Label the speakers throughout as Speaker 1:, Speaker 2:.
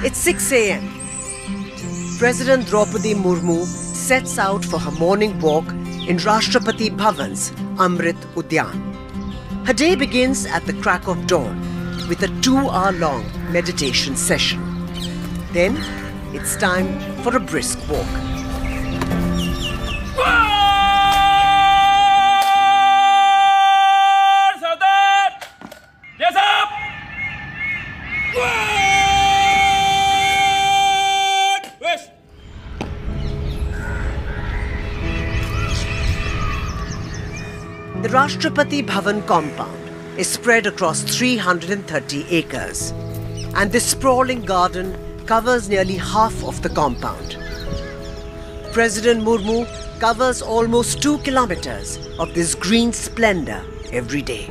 Speaker 1: It's 6 a.m. President Draupadi Murmu sets out for her morning walk in Rashtrapati Bhavan's Amrit Udyan. Her day begins at the crack of dawn with a 2-hour-long meditation session. Then it's time for a brisk walk. The Rashtrapati Bhavan compound is spread across 330 acres, and this sprawling garden covers nearly half of the compound. President Murmu covers almost 2 kilometers of this green splendor every day.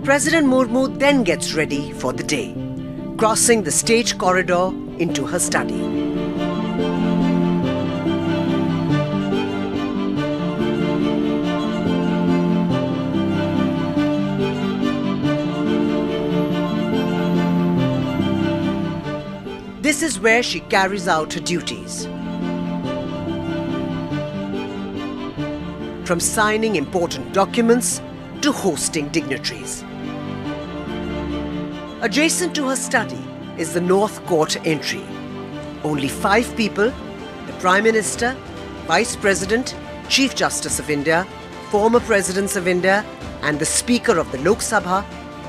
Speaker 1: President Murmu then gets ready for the day, crossing the stage corridor into her study. This is where she carries out her duties. From signing important documents to hosting dignitaries. Adjacent to her study is the North Court entry. Only 5 people, the Prime Minister, Vice President, Chief Justice of India, former Presidents of India, and the Speaker of the Lok Sabha,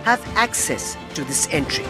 Speaker 1: have access to this entry.